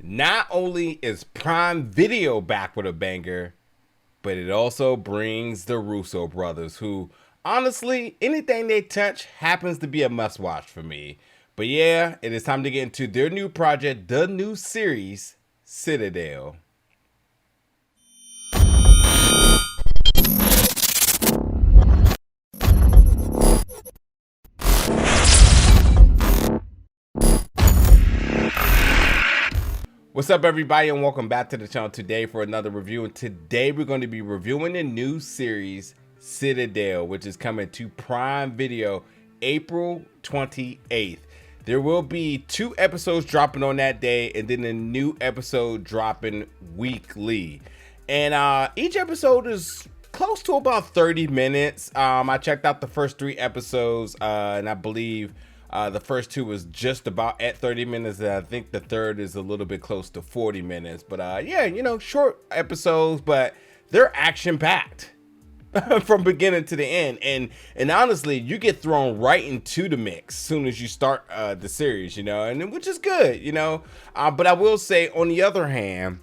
Not only is Prime Video back with a banger, but it also brings the Russo brothers, who, honestly, anything they touch happens to be a must watch for me. But yeah, it is time to get into their new project, the new series, Citadel. What's up, everybody, and welcome back to the channel today for another review. And today we're going to be reviewing the new series Citadel, which is coming to Prime Video April 28th. There will be 2 episodes dropping on that day, and then a new episode dropping weekly. And each episode is close to about 30 minutes. I checked out the first 3 episodes, and I believe the first 2 was just about at 30 minutes, and I think the third is a little bit close to 40 minutes. But yeah, you know, short episodes, but they're action-packed from beginning to the end. And honestly, you get thrown right into the mix as soon as you start the series, you know, and which is good, you know. But I will say, on the other hand,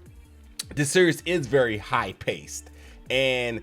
the series is very high-paced, and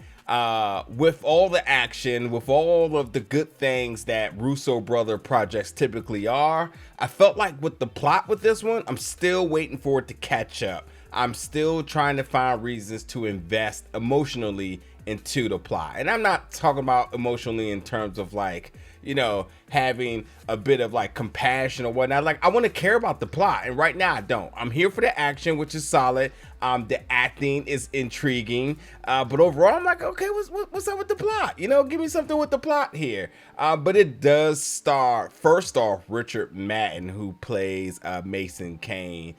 with all the action, with all of the good things that Russo brother projects typically are, I felt like with the plot with this one, I'm still waiting for it to catch up. I'm still trying to find reasons to invest emotionally into the plot. And I'm not talking about emotionally in terms of, like, you know, having a bit of like compassion or whatnot. Like, I want to care about the plot, and right now I don't. I'm here for the action, which is solid. The acting is intriguing, but overall I'm like, okay, what's up with the plot? You know, give me something with the plot here. But it does star, first off, Richard Madden, who plays Mason Kane.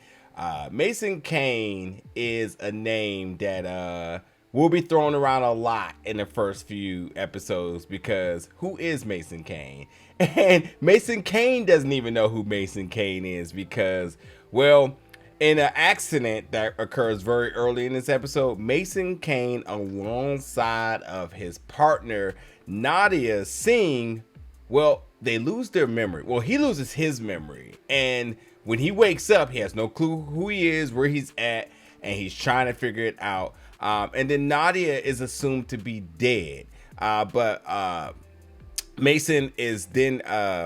Mason Kane is a name that will be thrown around a lot in the first few episodes, because who is Mason Kane? And Mason Kane doesn't even know who Mason Kane is, because, well, in an accident that occurs very early in this episode, Mason Kane, alongside of his partner Nadia Sinh, well, they lose their memory. Well, he loses his memory, and when he wakes up, he has no clue who he is, where he's at, and he's trying to figure it out. And then Nadia is assumed to be dead, but Mason is then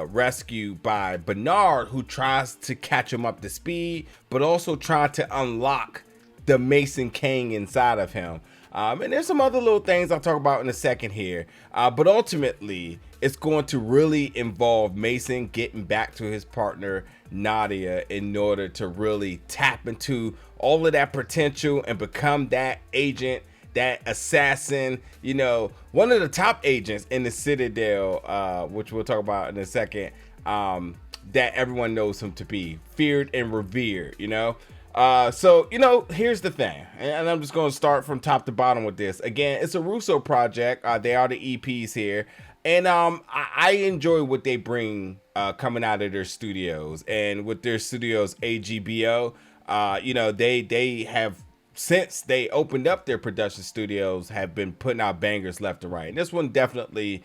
rescued by Bernard, who tries to catch him up to speed, but also trying to unlock the Mason Kane inside of him. And there's some other little things I'll talk about in a second here, but ultimately it's going to really involve Mason getting back to his partner Nadia in order to really tap into all of that potential and become that agent, that assassin, you know, one of the top agents in the Citadel, which we'll talk about in a second, that everyone knows him to be, feared and revered, you know. So, you know, here's the thing, and I'm just going to start from top to bottom with this. Again, it's a Russo project. They are the EPs here, and I enjoy what they bring coming out of their studios, and with their studios AGBO, you know, they have, since they opened up their production studios, have been putting out bangers left and right. And this one definitely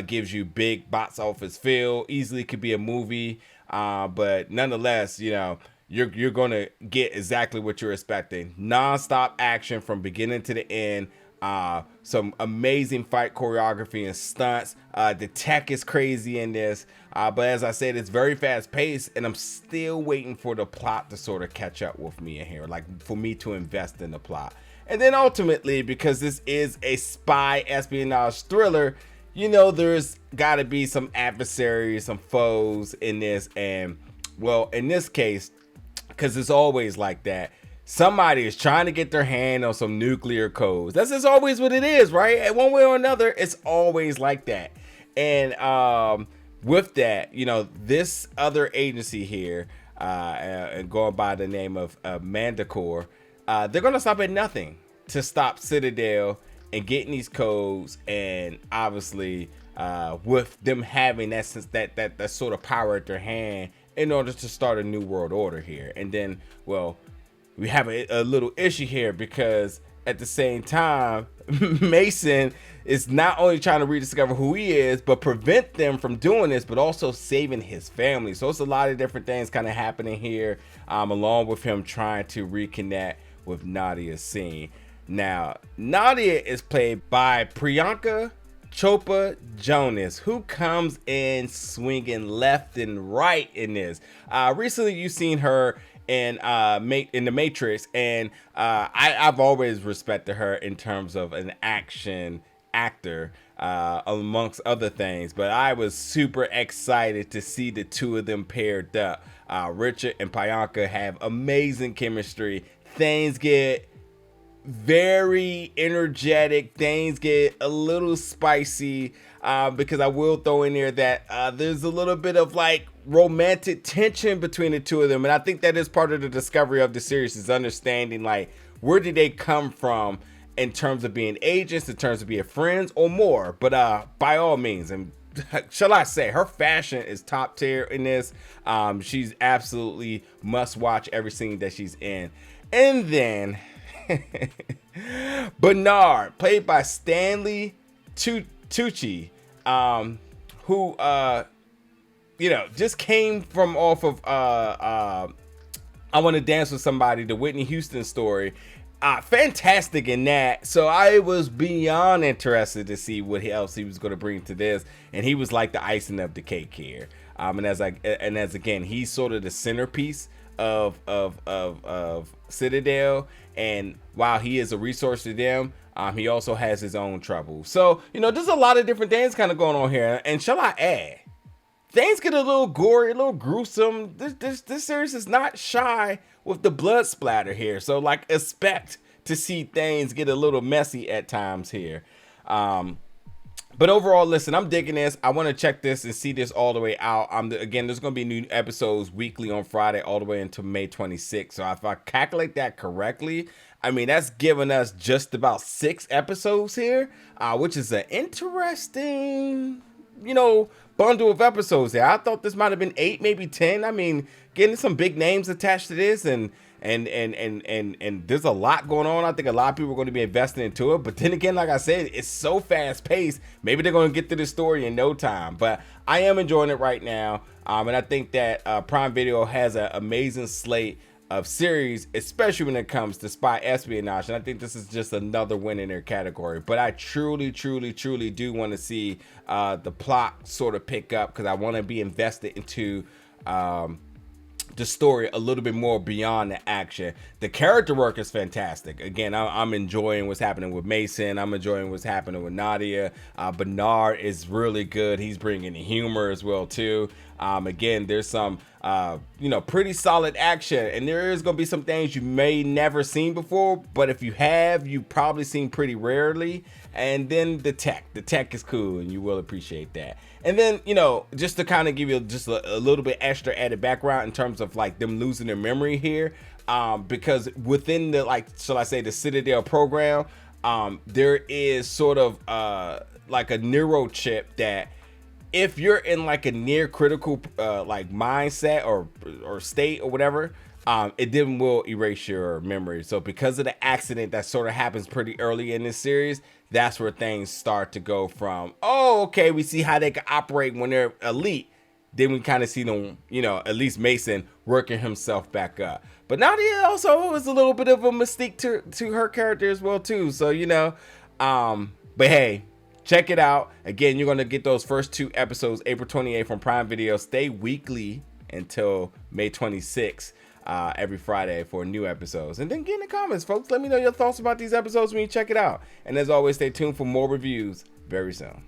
gives you big box office feel. Easily could be a movie, but nonetheless, you know, you're going to get exactly what you're expecting. Non-stop action from beginning to the end. Some amazing fight choreography and stunts. The tech is crazy in this, but as I said, it's very fast paced, and I'm still waiting for the plot to sort of catch up with me in here, like for me to invest in the plot. And then ultimately, because this is a spy espionage thriller, you know, there's got to be some adversaries, some foes in this. And well, in this case, because it's always like that, somebody is trying to get their hand on some nuclear codes. That's just always what it is, right? And one way or another, it's always like that. And with that, you know, this other agency here, and going by the name of Manticore, they're going to stop at nothing to stop Citadel and getting these codes. And obviously, with them having that sort of power at their hand in order to start a new world order here. And then, well, we have a little issue here, because at the same time, Mason is not only trying to rediscover who he is, but prevent them from doing this, but also saving his family. So it's a lot of different things kind of happening here, along with him trying to reconnect with Nadia Sinh. Now, Nadia is played by Priyanka Chopra Jonas, who comes in swinging left and right in this. Recently, you've seen her in the Matrix, and I've always respected her in terms of an action actor, amongst other things. But I was super excited to see the two of them paired up. Richard and Priyanka have amazing chemistry. Things get very energetic, things get a little spicy, because I will throw in there that there's a little bit of like romantic tension between the two of them, and I think that is part of the discovery of the series, is understanding like where did they come from in terms of being agents, in terms of being friends, or more. But by all means, and shall I say, her fashion is top tier in this. She's absolutely must watch every scene that she's in. And then Bernard, played by Stanley Tucci, who just came from off of I Want to Dance with Somebody, the Whitney Houston story. Fantastic in that. So I was beyond interested to see what else he was going to bring to this, and he was like the icing of the cake here. And as again, he's sort of the centerpiece of Citadel, and while he is a resource to them, he also has his own trouble. So there's a lot of different things kind of going on here, and shall I add, things get a little gory, a little gruesome. This series is not shy with the blood splatter here, so like expect to see things get a little messy at times here. But overall, listen, I'm digging this. I want to check this and see this all the way out. Again, there's going to be new episodes weekly on Friday all the way until May 26th. So if I calculate that correctly, I mean, that's giving us just about 6 episodes here, which is an interesting, bundle of episodes there. I thought this might have been 8, maybe 10. I mean, getting some big names attached to this, and there's a lot going on. I think a lot of people are going to be investing into it. But then again, like I said, it's so fast paced. Maybe they're going to get through the story in no time. But I am enjoying it right now. And I think that Prime Video has an amazing slate of series, especially when it comes to spy espionage. And I think this is just another win in their category. But I truly do want to see the plot sort of pick up, because I want to be invested into the story a little bit more beyond the action. The character work is fantastic. Again, I'm enjoying what's happening with Mason. I'm enjoying what's happening with Nadia. Bernard is really good. He's bringing the humor as well too. Again, there's some pretty solid action, and there is going to be some things you may never seen before, but if you have, you've probably seen pretty rarely. And then the tech is cool, and you will appreciate that. And then, just to kind of give you just a little bit extra added background in terms of like them losing their memory here, because within the, like, shall I say, the Citadel program, there is sort of like a neuro chip that if you're in like a near critical like mindset or state or whatever, it then will erase your memory. So because of the accident that sort of happens pretty early in this series, that's where things start to go from, oh, okay, we see how they can operate when they're elite. Then we kind of see them, at least Mason working himself back up. But Nadia also was a little bit of a mystique to her character as well too. So, but hey, check it out. Again, you're going to get those first 2 episodes April 28th on Prime Video. Stay weekly until May 26th. Every Friday for new episodes. And then get in the comments, folks. Let me know your thoughts about these episodes when you check it out. And as always, stay tuned for more reviews very soon.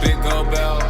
Big gold bell.